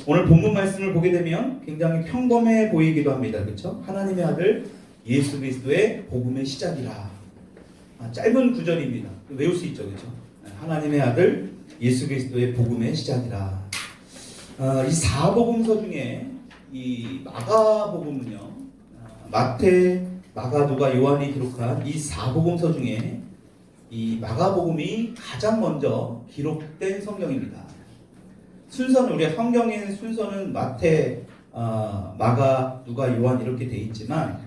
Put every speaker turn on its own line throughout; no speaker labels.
오늘 본문 말씀을 보게 되면 굉장히 평범해 보이기도 합니다. 그렇죠? 하나님의 아들 예수 그리스도의 복음의 시작이라. 짧은 구절입니다. 외울 수 있죠. 그렇죠? 하나님의 아들 예수 그리스도의 복음의 시작이라. 이 사복음서 중에 이 마가복음은요. 마태, 마가, 누가, 요한이 기록한 이 사복음서 중에 이 마가복음이 가장 먼저 기록된 성경입니다. 순서는 우리가 성경의 순서는 마태, 마가, 누가, 요한 이렇게 돼 있지만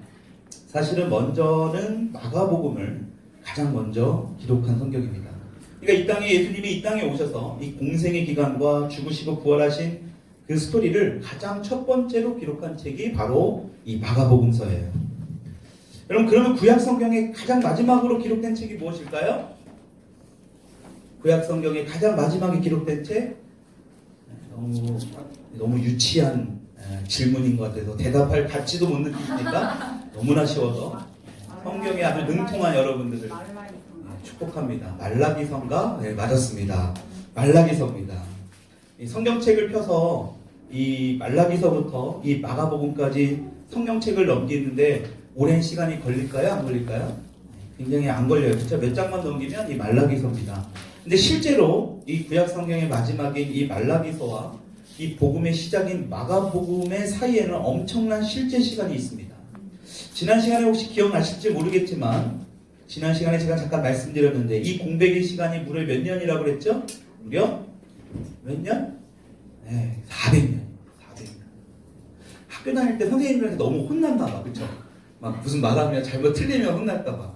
사실은 먼저는 마가복음을 가장 먼저 기록한 성경입니다. 그러니까 이 땅에 예수님이 이 땅에 오셔서 이 공생의 기간과 죽으시고 부활하신 그 스토리를 가장 첫 번째로 기록한 책이 바로 이 마가복음서예요. 여러분, 그러면 구약 성경의 가장 마지막으로 기록된 책이 무엇일까요? 구약 성경의 가장 마지막에 기록된 책? 너무 유치한 질문인 것 같아서 대답할 가치도 못 느끼시니까 너무나 쉬워서 성경에 아주 능통한 여러분들을 축복합니다. 말라기서인가? 네, 맞았습니다. 말라기서입니다. 이 성경책을 펴서 이 말라기서부터 이 마가복음까지 성경책을 넘기는데 오랜 시간이 걸릴까요? 안 걸릴까요? 굉장히 안 걸려요. 그렇죠? 몇 장만 넘기면 이 말라기서입니다. 근데 실제로 이 구약 성경의 마지막인 이 말라기서와 이 복음의 시작인 마가복음의 사이에는 엄청난 실제 시간이 있습니다. 지난 시간에 혹시 기억나실지 모르겠지만 지난 시간에 제가 잠깐 말씀드렸는데 이 공백의 시간이 무려 몇 년이라고 그랬죠? 무려 몇 년? 네, 400년. 400년. 학교 다닐 때 선생님들한테 너무 혼난다 봐. 그쵸? 막 무슨 말하면 잘못 틀리면 혼날까 봐.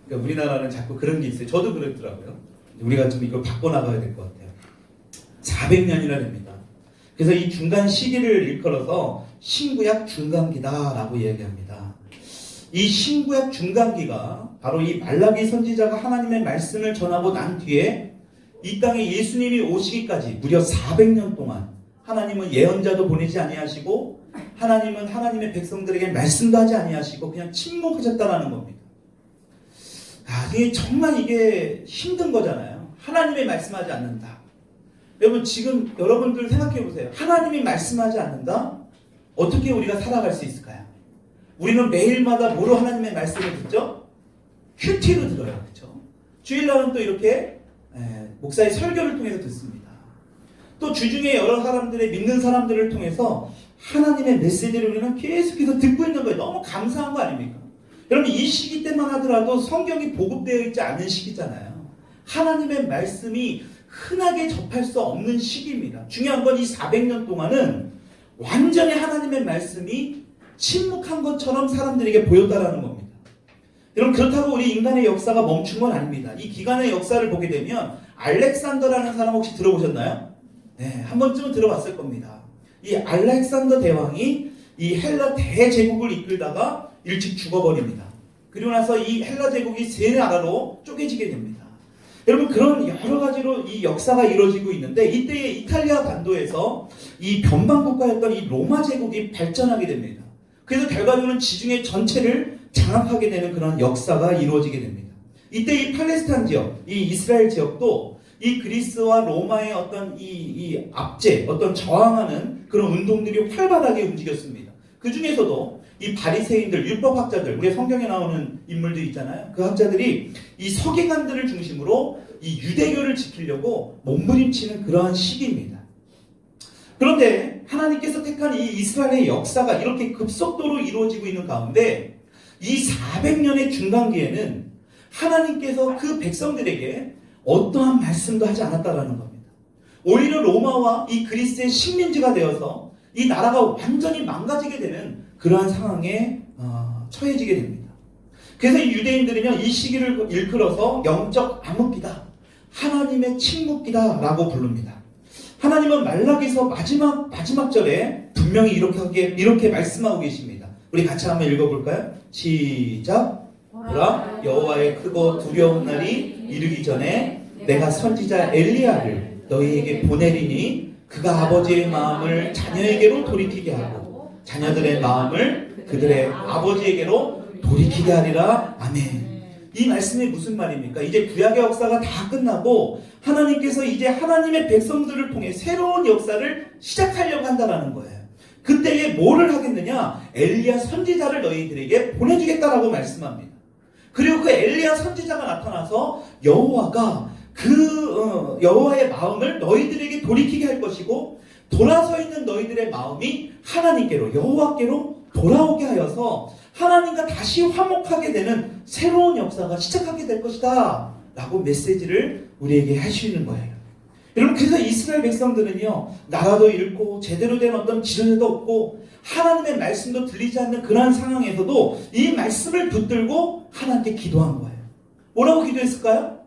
그러니까 우리나라는 자꾸 그런 게 있어요. 저도 그랬더라고요. 우리가 좀 이걸 바꿔나가야 될 것 같아요. 400년이나 됩니다. 그래서 이 중간 시기를 일컬어서 신구약 중간기다라고 이야기합니다. 이 신구약 중간기가 바로 이 말라기 선지자가 하나님의 말씀을 전하고 난 뒤에 이 땅에 예수님이 오시기까지 무려 400년 동안 하나님은 예언자도 보내지 아니하시고 하나님은 하나님의 백성들에게 말씀도 하지 아니하시고 그냥 침묵하셨다라는 겁니다. 이게 정말 이게 힘든 거잖아요. 하나님이 말씀하지 않는다. 여러분 지금 여러분들 생각해 보세요. 하나님이 말씀하지 않는다? 어떻게 우리가 살아갈 수 있을까요? 우리는 매일마다 뭐로 하나님의 말씀을 듣죠? 큐티로 들어요. 그렇죠? 주일날은 또 이렇게 목사의 설교를 통해서 듣습니다. 또 주중에 여러 사람들의 믿는 사람들을 통해서 하나님의 메시지를 우리는 계속해서 듣고 있는 거예요. 너무 감사한 거 아닙니까? 여러분 이 시기 때만 하더라도 성경이 보급되어 있지 않은 시기잖아요. 하나님의 말씀이 흔하게 접할 수 없는 시기입니다. 중요한 건 이 400년 동안은 완전히 하나님의 말씀이 침묵한 것처럼 사람들에게 보였다라는 겁니다. 여러분 그렇다고 우리 인간의 역사가 멈춘 건 아닙니다. 이 기간의 역사를 보게 되면 알렉산더라는 사람 혹시 들어보셨나요? 네, 한 번쯤은 들어봤을 겁니다. 이 알렉산더 대왕이 이 헬라 대제국을 이끌다가 일찍 죽어버립니다. 그리고 나서 이 헬라 제국이 세 나라로 쪼개지게 됩니다. 여러분 그런 여러 가지로 이 역사가 이루어지고 있는데 이때에 이탈리아 반도에서 이 변방국가였던 이 로마 제국이 발전하게 됩니다. 그래서 결과적으로는 지중해 전체를 장악하게 되는 그런 역사가 이루어지게 됩니다. 이때 이 팔레스타인 지역, 이 이스라엘 지역도 이 그리스와 로마의 어떤 이 압제, 어떤 저항하는 그런 운동들이 활발하게 움직였습니다. 그 중에서도 이 바리새인들, 율법학자들, 우리 성경에 나오는 인물들 있잖아요. 그 학자들이 이 서기관들을 중심으로 이 유대교를 지키려고 몸부림치는 그러한 시기입니다. 그런데 하나님께서 택한 이 이스라엘의 역사가 이렇게 급속도로 이루어지고 있는 가운데 이 400년의 중간기에는 하나님께서 그 백성들에게 어떠한 말씀도 하지 않았다라는 겁니다. 오히려 로마와 이 그리스의 식민지가 되어서 이 나라가 완전히 망가지게 되는 그러한 상황에 처해지게 됩니다. 그래서 이 유대인들은요, 이 시기를 일컬어서 영적 암흑기다, 하나님의 침묵기다 라고 부릅니다. 하나님은 말라기서 마지막 절에 분명히 이렇게 말씀하고 계십니다. 우리 같이 한번 읽어볼까요? 시작. 보라, 여호와의 크고 두려운 날이 이르기 전에 내가 선지자 엘리야를 너희에게 보내리니 그가 아버지의 마음을 자녀에게로 돌이키게 하고 자녀들의 마음을 그들의 아버지에게로 돌이키게 하리라. 아멘. 이 말씀이 무슨 말입니까? 이제 구약의 역사가 다 끝나고 하나님께서 이제 하나님의 백성들을 통해 새로운 역사를 시작하려고 한다는 거예요. 그때에 뭐를 하겠느냐? 엘리야 선지자를 너희들에게 보내주겠다라고 말씀합니다. 그리고 그 엘리야 선지자가 나타나서 여호와가 여호와의 마음을 너희들에게 돌이키게 할 것이고 돌아서 있는 너희들의 마음이 하나님께로 여호와께로 돌아오게 하여서 하나님과 다시 화목하게 되는 새로운 역사가 시작하게 될 것이다 라고 메시지를 우리에게 하시는 거예요. 여러분, 그래서 이스라엘 백성들은요, 나라도 잃고 제대로 된 어떤 지도자도 없고 하나님의 말씀도 들리지 않는 그러한 상황에서도 이 말씀을 붙들고 하나님께 기도한 거예요. 뭐라고 기도했을까요?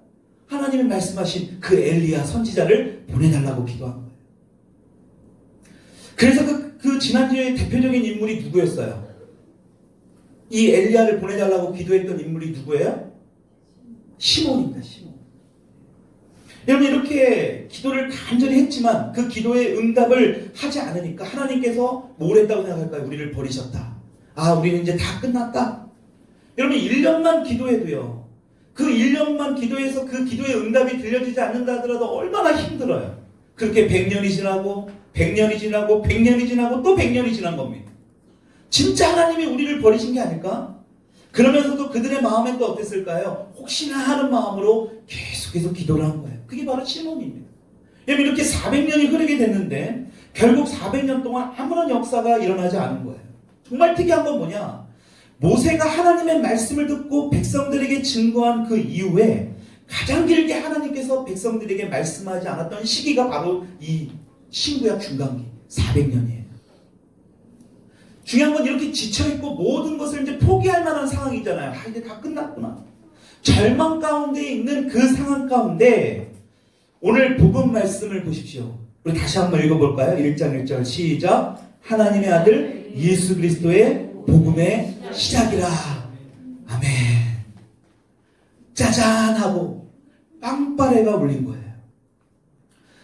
하나님의 말씀하신 그 엘리야 선지자를 보내달라고 기도한 거예요. 그래서 그 지난주에 대표적인 인물이 누구였어요? 이 엘리야를 보내달라고 기도했던 인물이 누구예요? 시몬입니다. 시몬. 여러분, 이렇게 기도를 간절히 했지만 그 기도에 응답을 하지 않으니까 하나님께서 뭘 했다고 생각할까요? 우리를 버리셨다. 아, 우리는 이제 다 끝났다. 여러분, 1년만 기도해도요, 그 1년만 기도해서 그 기도의 응답이 들려지지 않는다 하더라도 얼마나 힘들어요. 그렇게 100년이 지나고 100년이 지나고 100년이 지나고 또 100년이 지난 겁니다. 진짜 하나님이 우리를 버리신 게 아닐까? 그러면서도 그들의 마음엔 또 어땠을까요? 혹시나 하는 마음으로 계속해서 기도를 한 거예요. 그게 바로 시몬입니다. 여러분, 이렇게 400년이 흐르게 됐는데 결국 400년 동안 아무런 역사가 일어나지 않은 거예요. 정말 특이한 건 뭐냐? 모세가 하나님의 말씀을 듣고 백성들에게 증거한 그 이후에 가장 길게 하나님께서 백성들에게 말씀하지 않았던 시기가 바로 이 신구약 중간기 400년이에요. 중요한 건 이렇게 지쳐있고 모든 것을 이제 포기할 만한 상황이잖아요. 아, 이제 다 끝났구나. 절망 가운데 있는 그 상황 가운데 오늘 복음 말씀을 보십시오. 우리 다시 한번 읽어볼까요? 1장 1절 시작. 하나님의 아들 예수 그리스도의 복음의 시작이라. 아멘. 짜잔 하고 빵빠레가 울린 거예요.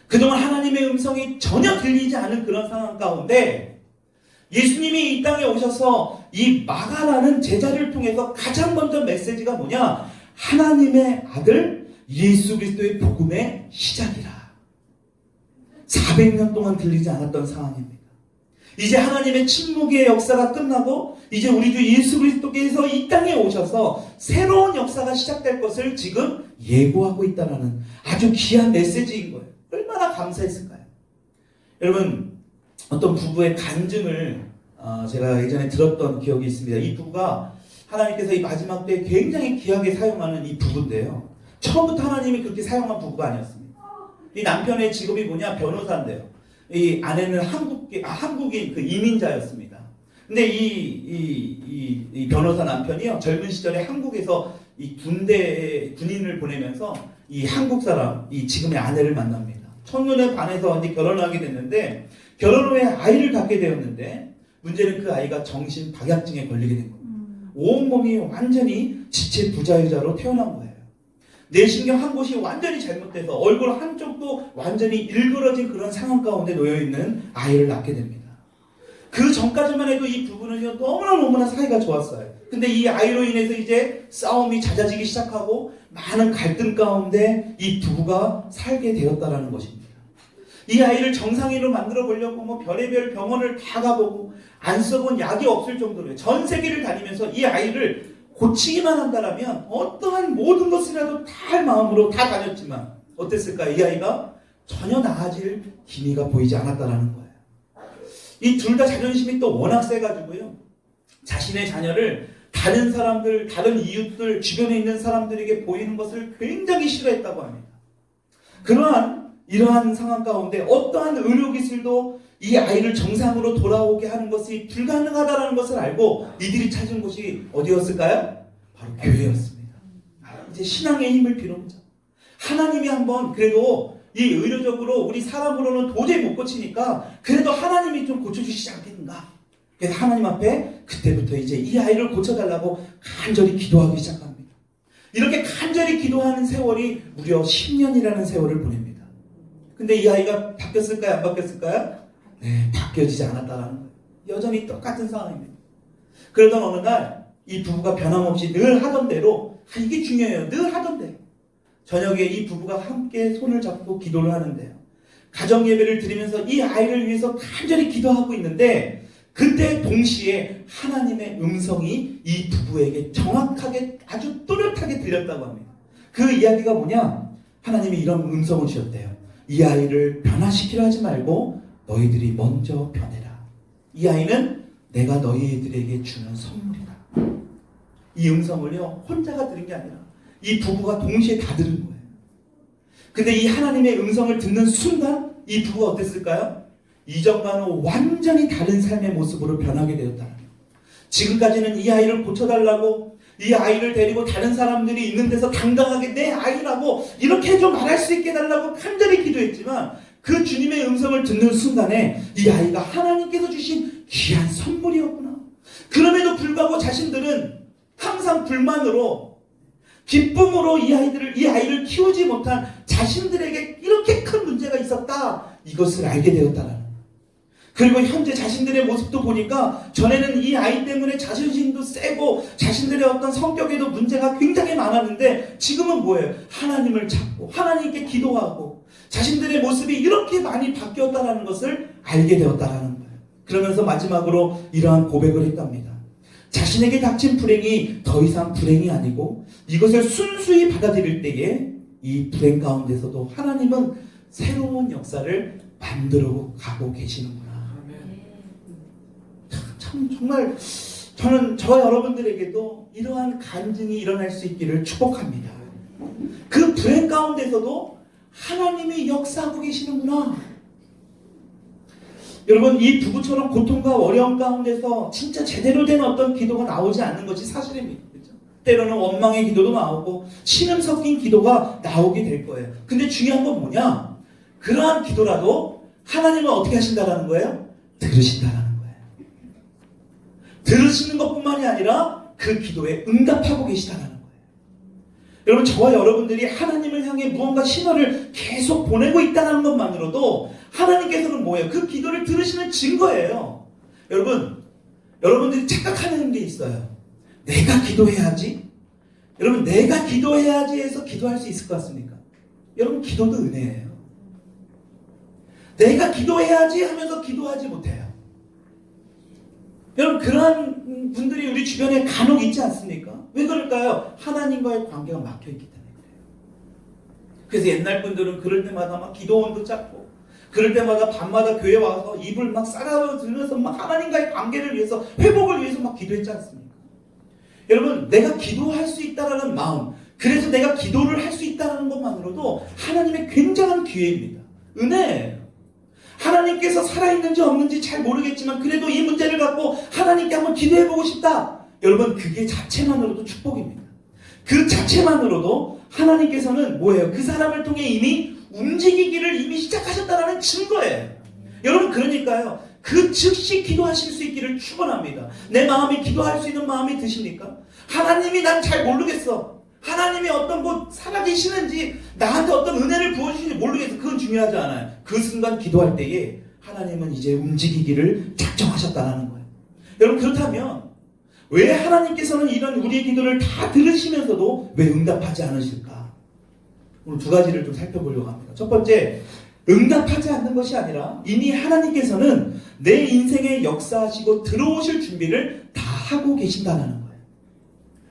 그동안 하나님의 음성이 전혀 들리지 않은 그런 상황 가운데 예수님이 이 땅에 오셔서 이 마가라는 제자를 통해서 가장 먼저 메시지가 뭐냐? 하나님의 아들 예수 그리스도의 복음의 시작이라. 400년 동안 들리지 않았던 상황입니다. 이제 하나님의 침묵의 역사가 끝나고 이제 우리 주 예수 그리스도께서 이 땅에 오셔서 새로운 역사가 시작될 것을 지금 예고하고 있다는 아주 귀한 메시지인 거예요. 얼마나 감사했을까요? 여러분, 어떤 부부의 간증을 제가 예전에 들었던 기억이 있습니다. 이 부부가 하나님께서 이 마지막 때에 굉장히 귀하게 사용하는 이 부부인데요. 처음부터 하나님이 그렇게 사용한 부부가 아니었습니다. 이 남편의 직업이 뭐냐? 변호사인데요. 이 아내는 한국인 그 이민자였습니다. 근데 이 변호사 남편이요, 젊은 시절에 한국에서 이 군인을 보내면서 이 한국 사람, 이 지금의 아내를 만납니다. 첫눈에 반해서 이제 결혼하게 됐는데, 결혼 후에 아이를 갖게 되었는데, 문제는 그 아이가 정신 박약증에 걸리게 된 겁니다. 온몸이 완전히 지체 부자유자로 태어난 거예요. 뇌신경 한 곳이 완전히 잘못돼서 얼굴 한쪽도 완전히 일그러진 그런 상황 가운데 놓여있는 아이를 낳게 됩니다. 그 전까지만 해도 이 부부는 너무나 사이가 좋았어요. 근데 이 아이로 인해서 이제 싸움이 잦아지기 시작하고 많은 갈등 가운데 이 부부가 살게 되었다라는 것입니다. 이 아이를 정상인으로 만들어 보려고 뭐 별의별 병원을 다 가보고 안 써본 약이 없을 정도로 전 세계를 다니면서 이 아이를 고치기만 한다라면 어떠한 모든 것이라도 다 할 마음으로 다 다녔지만 어땠을까요? 이 아이가 전혀 나아질 기미가 보이지 않았다라는 거예요. 이 둘 다 자존심이 또 워낙 세가지고요, 자신의 자녀를 다른 사람들, 다른 이웃들, 주변에 있는 사람들에게 보이는 것을 굉장히 싫어했다고 합니다. 이러한 상황 가운데 어떠한 의료기술도 이 아이를 정상으로 돌아오게 하는 것이 불가능하다는 것을 알고 이들이 찾은 곳이 어디였을까요? 바로 교회였습니다. 이제 신앙의 힘을 빌어보자. 하나님이 한번 그래도 이 의료적으로 우리 사람으로는 도저히 못 고치니까 그래도 하나님이 좀 고쳐주시지 않겠는가. 그래서 하나님 앞에 그때부터 이제 이 아이를 고쳐달라고 간절히 기도하기 시작합니다. 이렇게 간절히 기도하는 세월이 무려 10년이라는 세월을 보냅니다. 근데 이 아이가 바뀌었을까요? 안 바뀌었을까요? 네, 바뀌어지지 않았다라는 거예요. 여전히 똑같은 상황입니다. 그러던 어느 날 이 부부가 변함없이 늘 하던 대로 이게 중요해요. 늘 하던데요. 저녁에 이 부부가 함께 손을 잡고 기도를 하는데요. 가정 예배를 드리면서 이 아이를 위해서 간절히 기도하고 있는데 그때 동시에 하나님의 음성이 이 부부에게 정확하게 아주 또렷하게 들렸다고 합니다. 그 이야기가 뭐냐? 하나님이 이런 음성을 주셨대요. 이 아이를 변화시키려 하지 말고 너희들이 먼저 변해라. 이 아이는 내가 너희들에게 주는 선물이다. 이 음성을요, 혼자가 들은 게 아니라 이 부부가 동시에 다 들은 거예요. 근데 이 하나님의 음성을 듣는 순간 이 부부가 어땠을까요? 이전과는 완전히 다른 삶의 모습으로 변하게 되었다는 거예요. 지금까지는 이 아이를 고쳐달라고, 이 아이를 데리고 다른 사람들이 있는 데서 당당하게 내 아이라고 이렇게 좀 말할 수 있게 해달라고 간절히 기도했지만 그 주님의 음성을 듣는 순간에 이 아이가 하나님께서 주신 귀한 선물이었구나. 그럼에도 불구하고 자신들은 항상 불만으로, 기쁨으로 이 아이를 키우지 못한 자신들에게 이렇게 큰 문제가 있었다. 이것을 알게 되었다는 거예요. 그리고 현재 자신들의 모습도 보니까 전에는 이 아이 때문에 자존심도 세고 자신들의 어떤 성격에도 문제가 굉장히 많았는데 지금은 뭐예요? 하나님을 찾고 하나님께 기도하고 자신들의 모습이 이렇게 많이 바뀌었다는 것을 알게 되었다는 거예요. 그러면서 마지막으로 이러한 고백을 했답니다. 자신에게 닥친 불행이 더 이상 불행이 아니고 이것을 순수히 받아들일 때에 이 불행 가운데서도 하나님은 새로운 역사를 만들어 가고 계시는구나. 참 정말 저는 저와 여러분들에게도 이러한 간증이 일어날 수 있기를 축복합니다. 그 불행 가운데서도 하나님이 역사하고 계시는구나. 여러분, 이 부부처럼 고통과 어려움 가운데서 진짜 제대로 된 어떤 기도가 나오지 않는 것이 사실입니다. 그렇죠? 때로는 원망의 기도도 나오고 신음 섞인 기도가 나오게 될 거예요. 근데 중요한 건 뭐냐? 그러한 기도라도 하나님은 어떻게 하신다라는 거예요? 들으신다라는 거예요. 들으시는 것뿐만이 아니라 그 기도에 응답하고 계시다라는 거예요. 여러분, 저와 여러분들이 하나님을 향해 무언가 신호를 계속 보내고 있다는 것만으로도 하나님께서는 뭐예요? 그 기도를 들으시는 증거예요. 여러분들이 착각하는 게 있어요. 내가 기도해야지. 여러분, 내가 기도해야지 해서 기도할 수 있을 것 같습니까? 여러분, 기도도 은혜예요. 내가 기도해야지 하면서 기도하지 못해요. 여러분, 그러한 분들이 우리 주변에 간혹 있지 않습니까? 왜 그럴까요? 하나님과의 관계가 막혀있기 때문에 그래요. 그래서 옛날 분들은 그럴 때마다 막 기도원도 잡고 그럴 때마다 밤마다 교회 와서 입을 막 싸가워 들면서 막 하나님과의 관계를 위해서, 회복을 위해서 막 기도했지 않습니까? 여러분, 내가 기도할 수 있다는 마음, 그래서 내가 기도를 할 수 있다는 것만으로도 하나님의 굉장한 기회입니다. 은혜예요. 하나님께서 살아있는지 없는지 잘 모르겠지만 그래도 이 문제를 갖고 하나님께 한번 기도해보고 싶다. 여러분, 그게 자체만으로도 축복입니다. 그 자체만으로도 하나님께서는 뭐예요? 그 사람을 통해 이미 움직이기를 이미 시작하셨다는 증거예요. 여러분, 그러니까요, 그 즉시 기도하실 수 있기를 축원합니다. 내 마음이 기도할 수 있는 마음이 드십니까? 하나님이 난 잘 모르겠어. 하나님이 어떤 곳 살아계시는지, 나한테 어떤 은혜를 부어주시는지 모르겠어. 그건 중요하지 않아요. 그 순간 기도할 때에 하나님은 이제 움직이기를 작정하셨다는 거예요. 여러분, 그렇다면 왜 하나님께서는 이런 우리의 기도를 다 들으시면서도 왜 응답하지 않으실까? 오늘 두 가지를 좀 살펴보려고 합니다. 첫 번째, 응답하지 않는 것이 아니라 이미 하나님께서는 내 인생에 역사하시고 들어오실 준비를 다 하고 계신다는 거예요.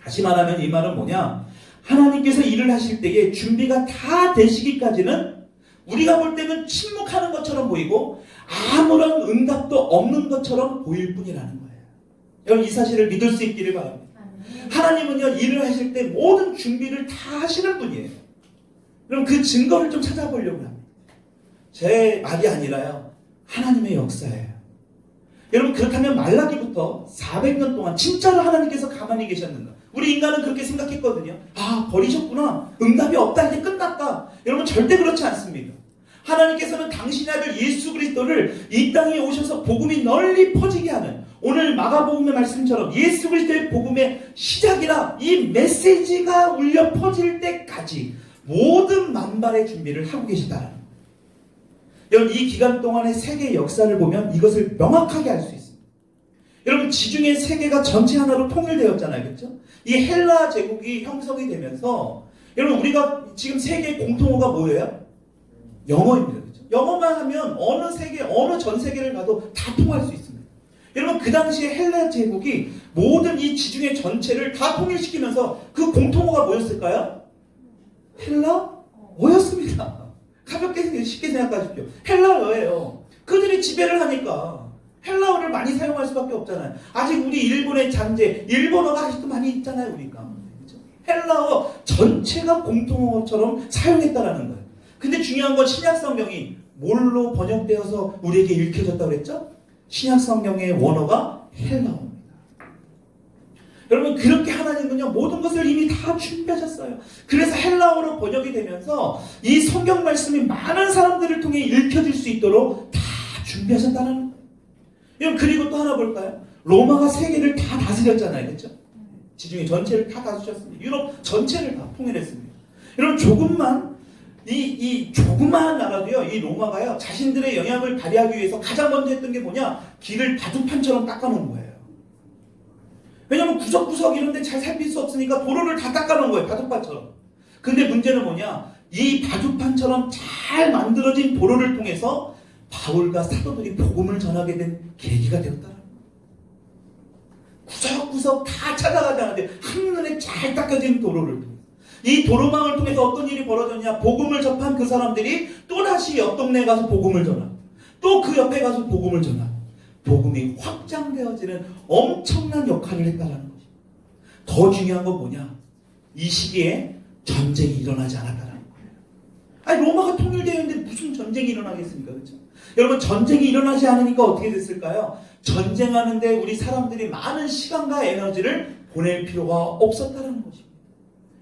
다시 말하면 이 말은 뭐냐? 하나님께서 일을 하실 때에 준비가 다 되시기까지는 우리가 볼 때는 침묵하는 것처럼 보이고 아무런 응답도 없는 것처럼 보일 뿐이라는 거예요. 여러분, 이 사실을 믿을 수 있기를 바랍니다. 하나님은요, 일을 하실 때 모든 준비를 다 하시는 분이에요. 그럼 그 증거를 좀 찾아보려고 합니다. 제 말이 아니라요, 하나님의 역사예요. 여러분, 그렇다면 말라기부터 400년 동안 진짜로 하나님께서 가만히 계셨는가? 우리 인간은 그렇게 생각했거든요. 아, 버리셨구나. 응답이 없다. 이제 끝났다. 여러분, 절대 그렇지 않습니다. 하나님께서는 당신의 아들 예수 그리스도를 이 땅에 오셔서 복음이 널리 퍼지게 하는, 오늘 마가복음의 말씀처럼 예수 그리스도의 복음의 시작이라 이 메시지가 울려 퍼질 때까지 모든 만발의 준비를 하고 계시다는 거예요. 여러분, 이 기간 동안의 세계의 역사를 보면 이것을 명확하게 알 수 있습니다. 여러분 지중해 세계가 전체 하나로 통일되었잖아요. 그렇죠? 이 헬라 제국이 형성이 되면서 여러분 우리가 지금 세계 공통어가 뭐예요? 영어입니다. 그렇죠? 영어만 하면 어느 세계, 어느 전 세계를 가도 다 통할 수 있습니다. 여러분 그 당시에 헬라 제국이 모든 이 지중해 전체를 다 통일시키면서 그 공통어가 뭐였을까요? 헬라어였습니다. 가볍게 쉽게 생각하십시오. 헬라어예요. 그들이 지배를 하니까 헬라어를 많이 사용할 수밖에 없잖아요. 아직 우리 일본의 잔재, 일본어가 아직도 많이 있잖아요, 우리가. 그렇죠? 헬라어 전체가 공통어처럼 사용했다라는 거예요. 근데 중요한 건 신약 성경이 뭘로 번역되어서 우리에게 읽혀졌다고 그랬죠? 신약 성경의 원어가 헬라어입니다. 여러분 그렇게 하나님은요 모든 것을 이미 다 준비하셨어요. 그래서 헬라어로 번역이 되면서 이 성경 말씀이 많은 사람들을 통해 읽혀질 수 있도록 다 준비하셨다는 거예요. 여러분 그리고 또 하나 볼까요? 로마가 세계를 다 다스렸잖아요. 그렇죠? 지중해 전체를 다 다스렸습니다. 유럽 전체를 다 통일했습니다. 여러분 조금만 이 조그마한 나라도요, 이 로마가요, 자신들의 영향을 발휘하기 위해서 가장 먼저 했던 게 뭐냐? 길을 바둑판처럼 닦아놓은 거예요. 왜냐면 구석구석 이런 데 잘 살필 수 없으니까 도로를 다 닦아놓은 거예요, 바둑판처럼. 근데 문제는 뭐냐? 이 바둑판처럼 잘 만들어진 도로를 통해서 바울과 사도들이 복음을 전하게 된 계기가 되었다는 거예요. 구석구석 다 찾아가지 않는데 한눈에 잘 닦여진 도로를 통해서. 이 도로망을 통해서 어떤 일이 벌어졌냐? 복음을 접한 그 사람들이 또다시 옆 동네에 가서 복음을 전하고 또 그 옆에 가서 복음을 전하고 복음이 확장되어지는 엄청난 역할을 했다는 것입니다. 더 중요한 건 뭐냐? 이 시기에 전쟁이 일어나지 않았다는 거예요. 아니 로마가 통일되어 있는데 무슨 전쟁이 일어나겠습니까? 그렇죠? 여러분 전쟁이 일어나지 않으니까 어떻게 됐을까요? 전쟁하는데 우리 사람들이 많은 시간과 에너지를 보낼 필요가 없었다는 것입니다.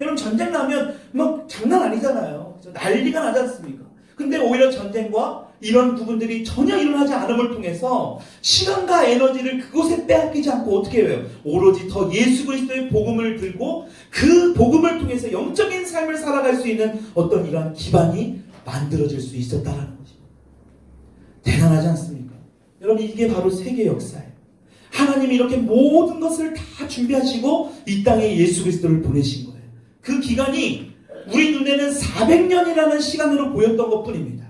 여러분 전쟁 나면 막 장난 아니잖아요. 난리가 나지 않습니까? 근데 오히려 전쟁과 이런 부분들이 전혀 일어나지 않음을 통해서 시간과 에너지를 그곳에 빼앗기지 않고 어떻게 해요? 오로지 더 예수 그리스도의 복음을 들고 그 복음을 통해서 영적인 삶을 살아갈 수 있는 어떤 이러한 기반이 만들어질 수 있었다는 것입니다. 대단하지 않습니까? 여러분 이게 바로 세계 역사예요. 하나님이 이렇게 모든 것을 다 준비하시고 이 땅에 예수 그리스도를 보내신 거예요. 그 기간이 우리 눈에는 400년이라는 시간으로 보였던 것뿐입니다.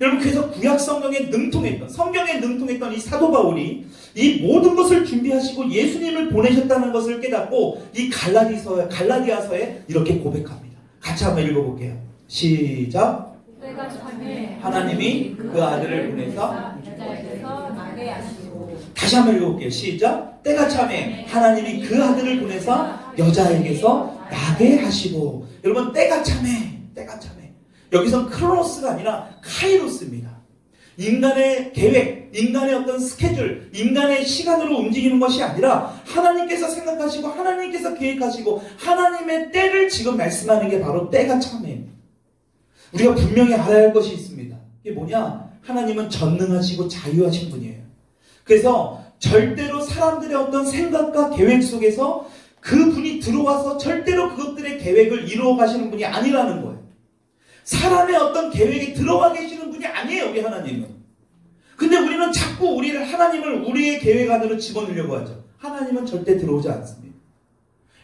여러분 그래서 구약 성경에 능통했던 성경에 능통했던 이 사도 바울이 이 모든 것을 준비하시고 예수님을 보내셨다는 것을 깨닫고 이 갈라디아서에 이렇게 고백합니다. 같이 한번 읽어볼게요. 시작. 하나님이 그 아들을 보내서 다시 한번 읽어볼게요. 시작. 때가 참에 하나님이 그 아들을 보내서 여자에게서 나게 하시고. 여러분 때가 참에 여기선 크로노스가 아니라 카이로스입니다. 인간의 계획, 인간의 어떤 스케줄, 인간의 시간으로 움직이는 것이 아니라 하나님께서 생각하시고 하나님께서 계획하시고 하나님의 때를 지금 말씀하는 게 바로 때가 참에입니다. 우리가 분명히 알아야 할 것이 있습니다. 이게 뭐냐? 하나님은 전능하시고 자유하신 분이에요. 그래서 절대로 사람들의 어떤 생각과 계획 속에서 그 분이 들어와서 절대로 그것들의 계획을 이루어 가시는 분이 아니라는 거예요. 사람의 어떤 계획에 들어와 계시는 분이 아니에요, 우리 하나님은. 근데 우리는 자꾸 하나님을 우리의 계획 안으로 집어넣으려고 하죠. 하나님은 절대 들어오지 않습니다.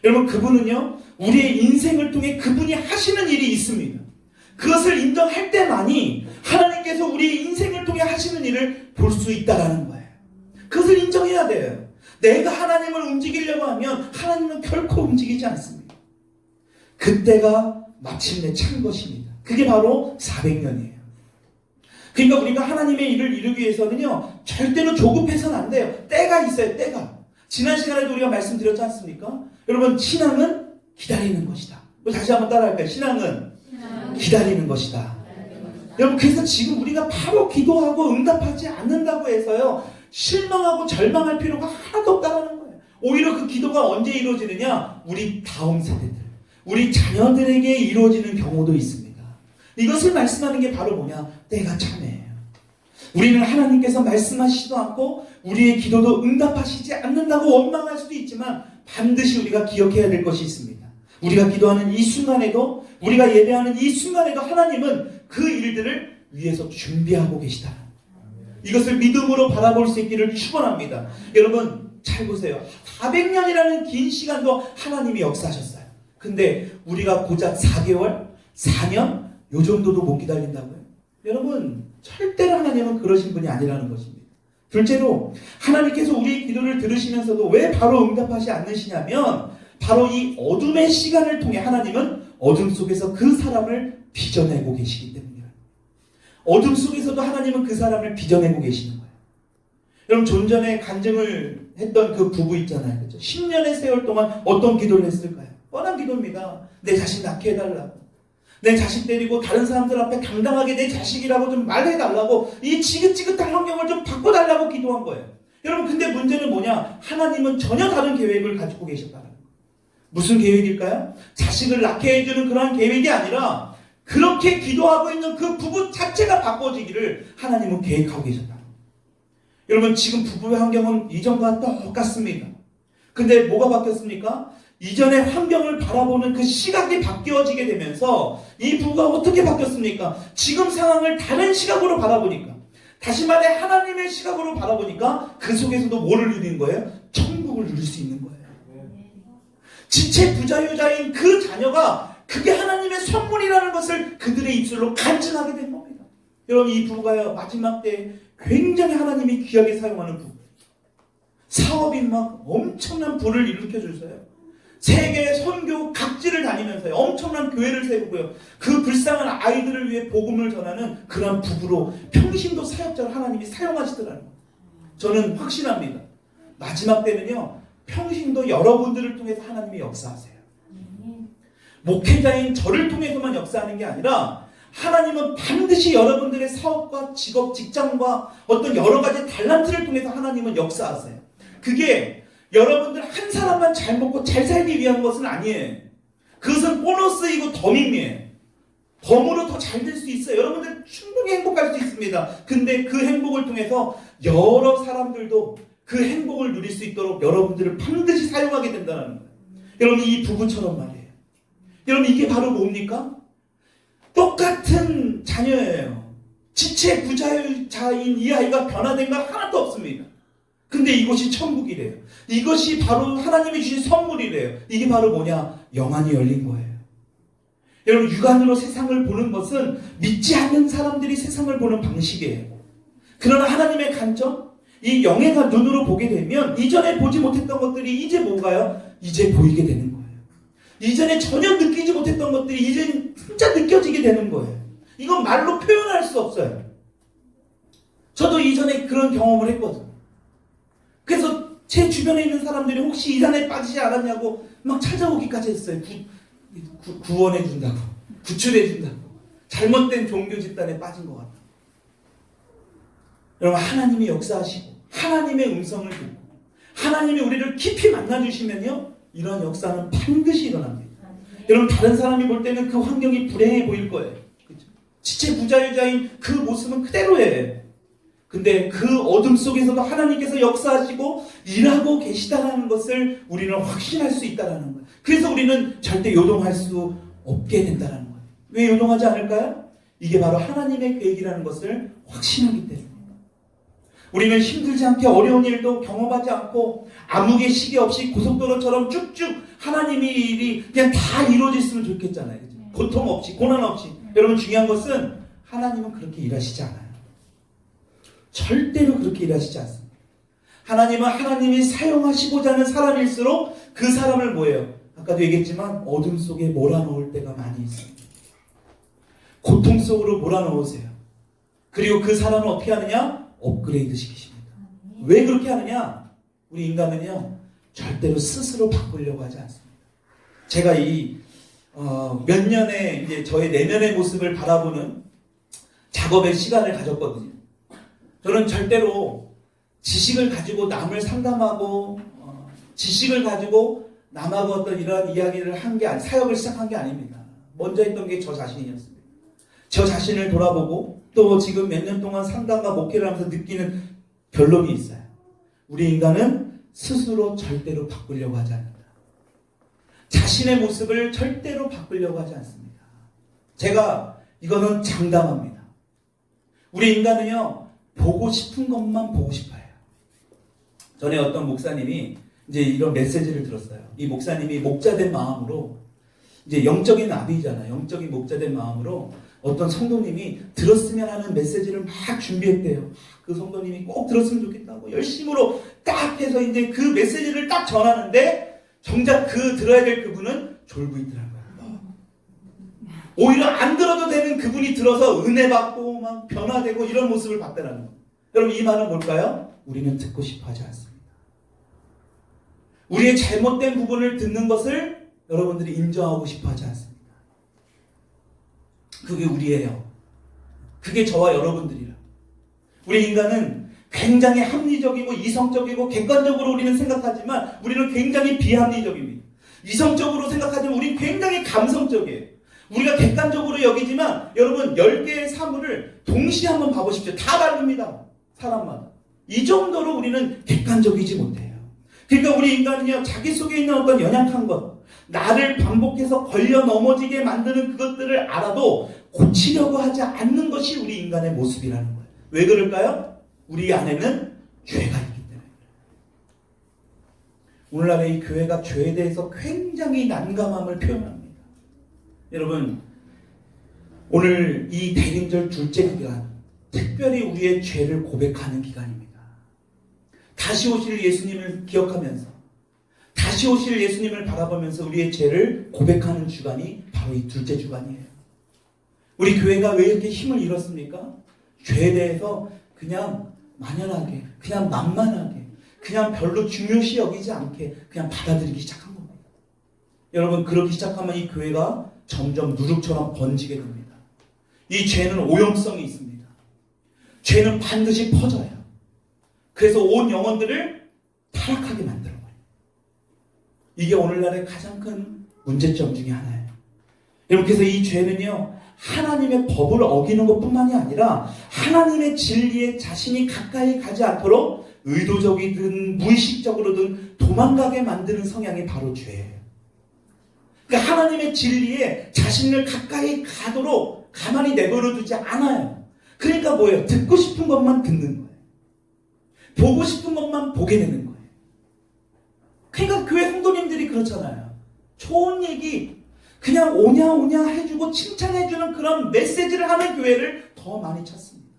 여러분, 그분은요, 우리의 인생을 통해 그분이 하시는 일이 있습니다. 그것을 인정할 때만이 하나님께서 우리의 인생을 통해 하시는 일을 볼 수 있다는 거예요. 그것을 인정해야 돼요. 내가 하나님을 움직이려고 하면 하나님은 결코 움직이지 않습니다. 그때가 마침내 찬 것입니다. 그게 바로 400년이에요. 그러니까 우리가 하나님의 일을 이루기 위해서는요, 절대로 조급해서는 안 돼요. 때가 있어요, 때가. 지난 시간에도 우리가 말씀드렸지 않습니까? 여러분, 신앙은 기다리는 것이다. 다시 한번 따라할까요? 신앙은 기다리는 것이다. 여러분, 그래서 지금 우리가 바로 기도하고 응답하지 않는다고 해서요, 실망하고 절망할 필요가 하나도 없다는 거예요. 오히려 그 기도가 언제 이루어지느냐? 우리 다음 세대들, 우리 자녀들에게 이루어지는 경우도 있습니다. 이것을 말씀하는 게 바로 뭐냐? 때가 참해요. 우리는 하나님께서 말씀하시지도 않고 우리의 기도도 응답하시지 않는다고 원망할 수도 있지만 반드시 우리가 기억해야 될 것이 있습니다. 우리가 기도하는 이 순간에도, 우리가 예배하는 이 순간에도 하나님은 그 일들을 위해서 준비하고 계시다. 이것을 믿음으로 바라볼 수 있기를 축원합니다. 여러분 잘 보세요. 400년이라는 긴 시간도 하나님이 역사하셨어요. 근데 우리가 고작 4개월, 4년 요 정도도 못 기다린다고요? 여러분 절대로 하나님은 그러신 분이 아니라는 것입니다. 둘째로 하나님께서 우리의 기도를 들으시면서도 왜 바로 응답하지 않으시냐면 바로 이 어둠의 시간을 통해 하나님은 어둠 속에서 그 사람을 빚어내고 계시기 때문이에요. 어둠 속에서도 하나님은 그 사람을 빚어내고 계시는 거예요. 여러분 좀 전에 간증을 했던 그 부부 있잖아요. 그렇죠? 10년의 세월 동안 어떤 기도를 했을까요? 뻔한 기도입니다. 내 자식 낳게 해달라고. 내 자식 데리고 다른 사람들 앞에 당당하게 내 자식이라고 좀 말해달라고, 이 지긋지긋한 환경을 좀 바꿔달라고 기도한 거예요. 여러분 근데 문제는 뭐냐? 하나님은 전혀 다른 계획을 가지고 계셨다는 거예요. 무슨 계획일까요? 자식을 낳게 해주는 그런 계획이 아니라 그렇게 기도하고 있는 그 부부 자체가 바꿔지기를 하나님은 계획하고 계셨다. 여러분 지금 부부의 환경은 이전과 똑같습니다. 근데 뭐가 바뀌었습니까? 이전의 환경을 바라보는 그 시각이 바뀌어지게 되면서 이 부부가 어떻게 바뀌었습니까? 지금 상황을 다른 시각으로 바라보니까, 다시 말해 하나님의 시각으로 바라보니까 그 속에서도 뭐를 누리는 거예요? 천국을 누릴 수 있는 거예요. 지체 부자유자인 그 자녀가 그게 하나님의 선물이라는 것을 그들의 입술로 간증하게 된 겁니다. 여러분 이 부부가요 마지막 때 굉장히 하나님이 귀하게 사용하는 부부, 사업이 막 엄청난 부를 일으켜줬어요. 세계 선교 각지를 다니면서요 엄청난 교회를 세우고요 그 불쌍한 아이들을 위해 복음을 전하는 그런 부부로 평신도 사역자를 하나님이 사용하시더라는 거예요. 저는 확신합니다. 마지막 때는요 평신도 여러분들을 통해서 하나님이 역사하세요. 목회자인 저를 통해서만 역사하는 게 아니라 하나님은 반드시 여러분들의 사업과 직업, 직장과 어떤 여러 가지 달란트를 통해서 하나님은 역사하세요. 그게 여러분들 한 사람만 잘 먹고 잘 살기 위한 것은 아니에요. 그것은 보너스이고 덤이에요. 덤으로 더 잘 될 수 있어요. 여러분들 충분히 행복할 수 있습니다. 근데 그 행복을 통해서 여러 사람들도 그 행복을 누릴 수 있도록 여러분들을 반드시 사용하게 된다는 거예요. 여러분 이 부부처럼 말이에요. 여러분 이게 바로 뭡니까? 똑같은 자녀예요. 지체 부자인 이 아이가 변화된 건 하나도 없습니다. 근데 이것이 천국이래요. 이것이 바로 하나님이 주신 선물이래요. 이게 바로 뭐냐? 영안이 열린 거예요. 여러분 육안으로 세상을 보는 것은 믿지 않는 사람들이 세상을 보는 방식이에요. 그러나 하나님의 관점, 이 영예가 눈으로 보게 되면 이전에 보지 못했던 것들이 이제 뭔가요? 이제 보이게 되는 거예요. 이전에 전혀 느끼지 못했던 것들이 이제 진짜 느껴지게 되는 거예요. 이건 말로 표현할 수 없어요. 저도 이전에 그런 경험을 했거든요. 그래서 제 주변에 있는 사람들이 혹시 이 산에 빠지지 않았냐고 막 찾아오기까지 했어요. 구원해준다고, 구출해준다고. 잘못된 종교 집단에 빠진 것 같아요. 여러분 하나님이 역사하시고 하나님의 음성을 듣고 하나님이 우리를 깊이 만나주시면요 이런 역사는 반드시 일어납니다. 여러분 다른 사람이 볼 때는 그 환경이 불행해 보일 거예요. 그렇죠? 지체 부자유자인 그 모습은 그대로예요. 근데 그 어둠 속에서도 하나님께서 역사하시고 일하고 계시다는 것을 우리는 확신할 수 있다는 거예요. 그래서 우리는 절대 요동할 수 없게 된다는 거예요. 왜 요동하지 않을까요? 이게 바로 하나님의 계획이라는 것을 확신하기 때문입니다. 우리는 힘들지 않게 어려운 일도 경험하지 않고 암흑의 시기 없이 고속도로처럼 쭉쭉 하나님의 일이 그냥 다 이루어졌으면 좋겠잖아요. 그렇죠? 고통 없이, 고난 없이. 여러분 중요한 것은 하나님은 그렇게 일하시지 않아요. 절대로 그렇게 일하시지 않습니다. 하나님은 하나님이 사용하시고자 하는 사람일수록 그 사람을 뭐예요? 아까도 얘기했지만 어둠 속에 몰아넣을 때가 많이 있습니다. 고통 속으로 몰아넣으세요. 그리고 그 사람을 어떻게 하느냐? 업그레이드 시키십니다. 왜 그렇게 하느냐? 우리 인간은요 절대로 스스로 바꾸려고 하지 않습니다. 제가 몇 년의 이제 저의 내면의 모습을 바라보는 작업의 시간을 가졌거든요. 저는 절대로 지식을 가지고 남을 상담하고 지식을 가지고 남하고 어떤 이런 이야기를 한 게 아니, 사역을 시작한 게 아닙니다. 먼저 했던 게 저 자신이었습니다. 저 자신을 돌아보고 또 지금 몇 년 동안 상담과 목회를 하면서 느끼는 결론이 있어요. 우리 인간은 스스로 절대로 바꾸려고 하지 않는다. 자신의 모습을 절대로 바꾸려고 하지 않습니다. 제가 이거는 장담합니다. 우리 인간은요 보고 싶은 것만 보고 싶어요. 전에 어떤 목사님이 이제 이런 메시지를 들었어요. 이 목사님이 목자된 마음으로, 이제 영적인 아비잖아요. 영적인 목자된 마음으로 어떤 성도님이 들었으면 하는 메시지를 막 준비했대요. 그 성도님이 꼭 들었으면 좋겠다고 열심으로 딱 해서 이제 그 메시지를 딱 전하는데 정작 그 들어야 될 그분은 졸고 있더라고요. 오히려 안 들어도 되는 그분이 들어서 은혜 받고 막 변화되고 이런 모습을 봤다는 거예요. 여러분, 이 말은 뭘까요? 우리는 듣고 싶어 하지 않습니다. 우리의 잘못된 부분을 듣는 것을 여러분들이 인정하고 싶어 하지 않습니다. 그게 우리예요. 그게 저와 여러분들이라. 우리 인간은 굉장히 합리적이고 이성적이고 객관적으로 우리는 생각하지만 우리는 굉장히 비합리적입니다. 이성적으로 생각하지만 우리는 굉장히 감성적이에요. 우리가 객관적으로 여기지만 여러분 10개의 사물을 동시에 한번 봐보십시오. 다 다릅니다. 사람마다. 이 정도로 우리는 객관적이지 못해요. 그러니까 우리 인간은요, 자기 속에 있는 어떤 연약한 것, 나를 반복해서 걸려 넘어지게 만드는 그것들을 알아도 고치려고 하지 않는 것이 우리 인간의 모습이라는 거예요. 왜 그럴까요? 우리 안에는 죄가 있기 때문에. 오늘날의 이 교회가 죄에 대해서 굉장히 난감함을 표현합니다. 여러분, 오늘 이 대림절 둘째 기간, 특별히 우리의 죄를 고백하는 기간입니다. 다시 오실 예수님을 기억하면서, 다시 오실 예수님을 바라보면서 우리의 죄를 고백하는 주간이 바로 이 둘째 주간이에요. 우리 교회가 왜 이렇게 힘을 잃었습니까? 죄에 대해서 그냥 만연하게, 그냥 만만하게, 그냥 별로 중요시 여기지 않게 그냥 받아들이기 시작한 겁니다. 여러분, 그러기 시작하면 이 교회가 점점 누룩처럼 번지게 됩니다. 이 죄는 오염성이 있습니다. 죄는 반드시 퍼져요. 그래서 온 영혼들을 타락하게 만들어버려요. 이게 오늘날의 가장 큰 문제점 중에 하나예요. 여러분, 그래서 이 죄는요, 하나님의 법을 어기는 것뿐만이 아니라 하나님의 진리에 자신이 가까이 가지 않도록 의도적이든 무의식적으로든 도망가게 만드는 성향이 바로 죄예요. 그러니까 하나님의 진리에 자신을 가까이 가도록 가만히 내버려 두지 않아요. 그러니까 뭐예요? 듣고 싶은 것만 듣는 거예요. 보고 싶은 것만 보게 되는 거예요. 그러니까 교회 성도님들이 그렇잖아요. 좋은 얘기 그냥 오냐 해주고 칭찬해주는 그런 메시지를 하는 교회를 더 많이 찾습니다.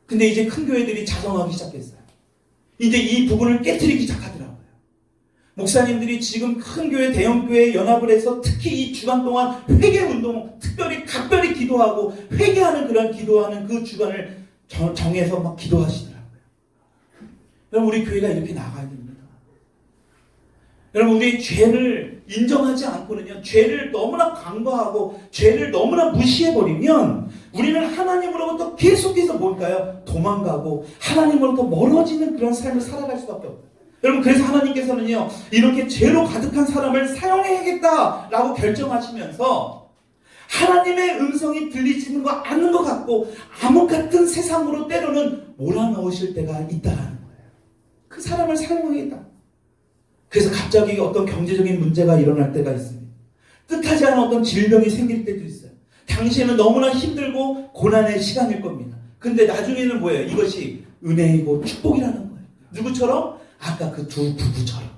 근데 이제 큰 교회들이 자성하기 시작했어요. 이제 이 부분을 깨트리기 시작하더라고요. 목사님들이 지금 큰 교회, 대형 교회에 연합을 해서 특히 이 주간 동안 회개운동, 특별히 각별히 기도하고 회개하는 그런 기도하는 그 주간을 정해서 막 기도하시더라고요. 여러분, 우리 교회가 이렇게 나가야 됩니다. 여러분, 우리 죄를 인정하지 않고는요, 죄를 너무나 간과하고 죄를 너무나 무시해버리면 우리는 하나님으로부터 계속해서 뭘까요? 도망가고 하나님으로부터 멀어지는 그런 삶을 살아갈 수밖에 없어요. 여러분, 그래서 하나님께서는요, 이렇게 죄로 가득한 사람을 사용해야겠다라고 결정하시면서 하나님의 음성이 들리지는 거 않는 것 같고 암흑 같은 세상으로 때로는 몰아넣으실 때가 있다라는 거예요. 그 사람을 사용하겠다. 그래서 갑자기 어떤 경제적인 문제가 일어날 때가 있습니다. 뜻하지 않은 어떤 질병이 생길 때도 있어요. 당시에는 너무나 힘들고 고난의 시간일 겁니다. 근데 나중에는 뭐예요? 이것이 은혜이고 축복이라는 거예요. 누구처럼? 아까 그 두 부부처럼.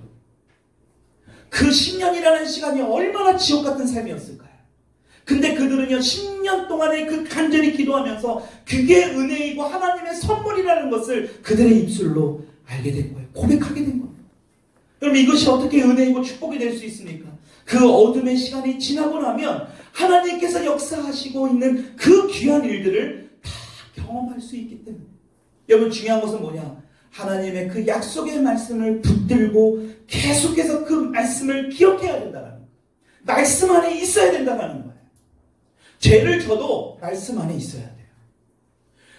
그 10년이라는 시간이 얼마나 지옥 같은 삶이었을까요? 근데 그들은요, 10년 동안에 그 간절히 기도하면서 그게 은혜이고 하나님의 선물이라는 것을 그들의 입술로 알게 된 거예요. 고백하게 된 거예요. 그럼 이것이 어떻게 은혜이고 축복이 될 수 있습니까? 그 어둠의 시간이 지나고 나면 하나님께서 역사하시고 있는 그 귀한 일들을 다 경험할 수 있기 때문에. 여러분, 중요한 것은 뭐냐? 하나님의 그 약속의 말씀을 붙들고 계속해서 그 말씀을 기억해야 된다는 거예요. 말씀 안에 있어야 된다는 거예요. 죄를 져도 말씀 안에 있어야 돼요.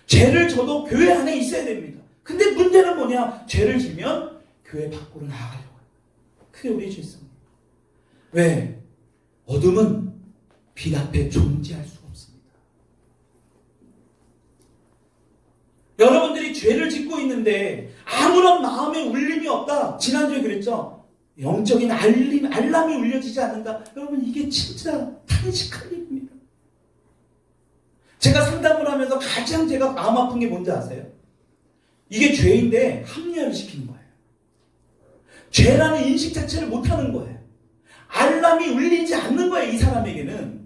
죄를 져도 교회 안에 있어야 됩니다. 근데 문제는 뭐냐? 죄를 지면 교회 밖으로 나가려고 해요. 그게 우리의 죄성이에요. 왜? 어둠은 빛 앞에 존재할 수가 없습니다. 여러분들이 죄를 짓고 있는데 아무런 마음의 울림이 없다. 지난주에 그랬죠? 영적인 알람이 울려지지 않는다. 여러분, 이게 진짜 탄식할 일입니다. 제가 상담을 하면서 가장 제가 마음 아픈 게 뭔지 아세요? 이게 죄인데 합리화를 시키는 거예요. 죄라는 인식 자체를 못하는 거예요. 알람이 울리지 않는 거예요, 이 사람에게는.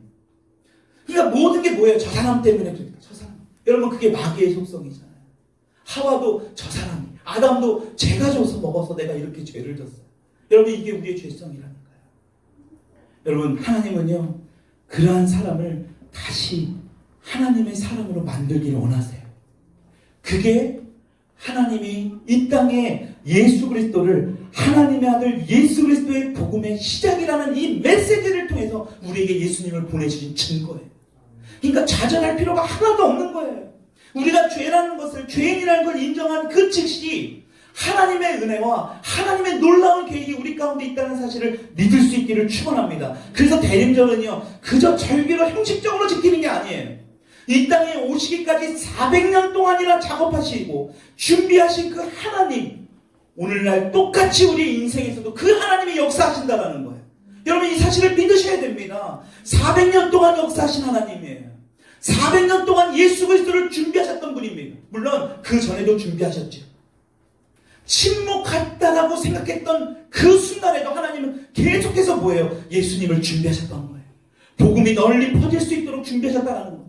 그러니까 모든 게 뭐예요? 저 사람 때문에 그러니까 저 사람. 여러분, 그게 마귀의 속성이잖아요. 하와도 저 사람이, 아담도 제가 줘서 먹어서 내가 이렇게 죄를 졌어요. 여러분, 이게 우리의 죄성이라니까요. 여러분, 하나님은요, 그러한 사람을 다시 하나님의 사람으로 만들기를 원하세요. 그게 하나님이 이 땅에 예수 그리스도를 하나님의 아들 예수 그리스도의 복음의 시작이라는 이 메시지를 통해서 우리에게 예수님을 보내주신 증거예요. 그러니까 좌절할 필요가 하나도 없는 거예요. 우리가 죄라는 것을, 죄인이라는 걸 인정한 그 즉시 하나님의 은혜와 하나님의 놀라운 계획이 우리 가운데 있다는 사실을 믿을 수 있기를 축원합니다. 그래서 대림절은요, 그저 절기로 형식적으로 지키는 게 아니에요. 이 땅에 오시기까지 400년 동안이나 작업하시고 준비하신 그 하나님, 오늘날 똑같이 우리 인생에서도 그 하나님이 역사하신다는 거예요. 여러분, 이 사실을 믿으셔야 됩니다. 400년 동안 역사하신 하나님이에요. 400년 동안 예수 그리스도를 준비하셨던 분입니다. 물론 그 전에도 준비하셨죠. 침묵했다라고 생각했던 그 순간에도 하나님은 계속해서 뭐예요? 예수님을 준비하셨던 거예요. 복음이 널리 퍼질 수 있도록 준비하셨다는 거예요.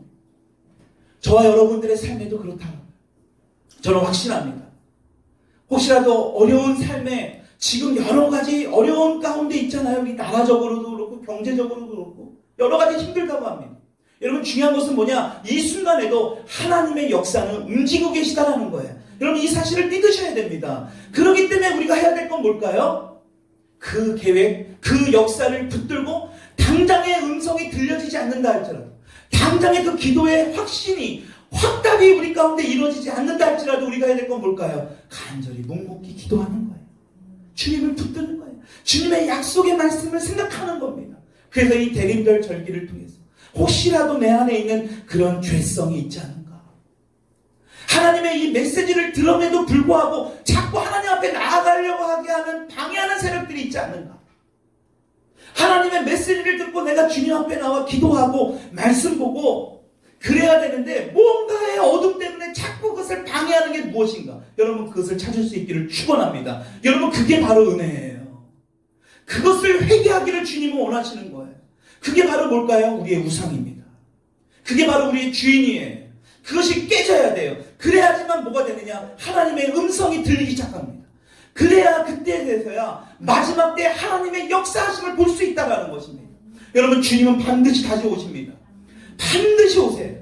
저와 여러분들의 삶에도 그렇다는 거예요. 저는 확신합니다. 혹시라도 어려운 삶에 지금 여러 가지 어려운 가운데 있잖아요. 우리 나라적으로도 그렇고 경제적으로도 그렇고 여러 가지 힘들다고 합니다. 여러분, 중요한 것은 뭐냐? 이 순간에도 하나님의 역사는 움직이고 계시다라는 거예요. 여러분, 이 사실을 믿으셔야 됩니다. 그렇기 때문에 우리가 해야 될 건 뭘까요? 그 계획, 그 역사를 붙들고 당장의 음성이 들려지지 않는다 할지라도, 당장의 그 기도의 확신이, 확답이 우리 가운데 이루어지지 않는다 할지라도 우리가 해야 될 건 뭘까요? 간절히 묵묵히 기도하는 거예요. 주님을 붙드는 거예요. 주님의 약속의 말씀을 생각하는 겁니다. 그래서 이 대림절 절기를 통해서 혹시라도 내 안에 있는 그런 죄성이 있지 않은가, 하나님의 이 메시지를 들음에도 불구하고 자꾸 하나님 앞에 나아가려고 하게 하는 방해하는 세력들이 있지 않는가, 하나님의 메시지를 듣고 내가 주님 앞에 나와 기도하고 말씀 보고 그래야 되는데 뭔가의 어둠 때문에 자꾸 그것을 방해하는 게 무엇인가, 여러분, 그것을 찾을 수 있기를 축원합니다. 여러분, 그게 바로 은혜예요. 그것을 회개하기를 주님은 원하시는 거예요. 그게 바로 뭘까요? 우리의 우상입니다. 그게 바로 우리의 주인이에요. 그것이 깨져야 돼요. 그래야지만 뭐가 되느냐? 하나님의 음성이 들리기 시작합니다. 그래야 그때에 대해서야 마지막 때 하나님의 역사하심을 볼 수 있다는 것입니다. 여러분, 주님은 반드시 다시 오십니다. 반드시 오세요.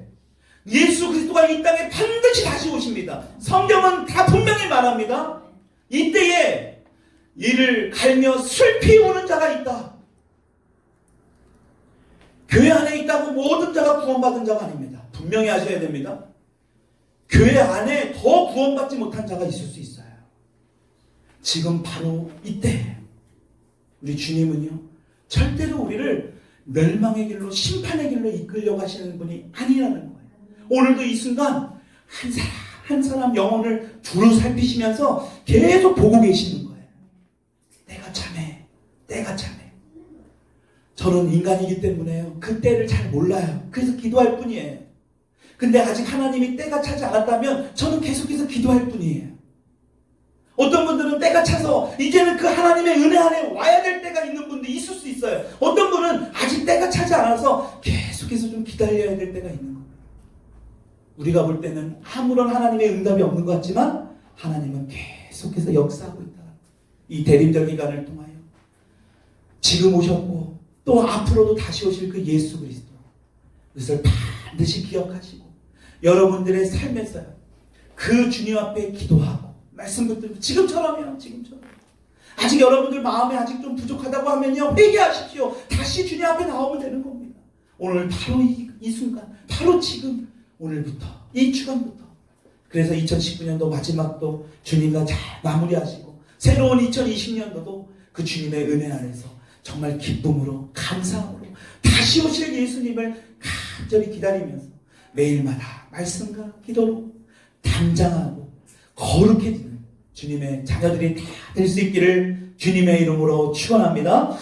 예수 그리스도가 이 땅에 반드시 다시 오십니다. 성경은 다 분명히 말합니다. 이때에 이를 갈며 슬피 우는 자가 있다. 교회 안에 있다고 모든 자가 구원받은 자가 아닙니다. 분명히 아셔야 됩니다. 교회 안에 더 구원받지 못한 자가 있을 수 있어요. 지금 바로 이때 우리 주님은요, 절대로 우리를 멸망의 길로, 심판의 길로 이끌려고 하시는 분이 아니라는 거예요. 오늘도 이 순간 한 사람 한 사람 영혼을 두루 살피시면서 계속 보고 계시는 거예요. 내가 참해, 내가 참해. 저는 인간이기 때문에요, 그 때를 잘 몰라요. 그래서 기도할 뿐이에요. 근데 아직 하나님이 때가 차지 않았다면 저는 계속해서 기도할 뿐이에요. 어떤 분들은 때가 차서 이제는 그 하나님의 은혜 안에 와야 될 때가 있는 분도 있을 수 있어요. 어떤 분은 아직 때가 차지 않아서 계속해서 좀 기다려야 될 때가 있는 거예요. 우리가 볼 때는 아무런 하나님의 응답이 없는 것 같지만 하나님은 계속해서 역사하고 있다. 이 대림절 기간을 통하여 지금 오셨고 또 앞으로도 다시 오실 그 예수 그리스도, 그것을 반드시 기억하시고 여러분들의 삶에서요, 그 주님 앞에 기도하고 말씀 붙들고 지금처럼요, 지금처럼. 아직 여러분들 마음에 아직 좀 부족하다고 하면요, 회개하십시오. 다시 주님 앞에 나오면 되는 겁니다. 오늘 바로 이 순간, 바로 지금, 오늘부터, 이 주간부터. 그래서 2019년도 마지막도 주님과 잘 마무리하시고 새로운 2020년도도 그 주님의 은혜 안에서 정말 기쁨으로, 감사함으로 다시 오실 예수님을 간절히 기다리면서 매일마다 말씀과 기도로 담장하고 거룩해지는 주님의 자녀들이 다 될 수 있기를 주님의 이름으로 축원합니다.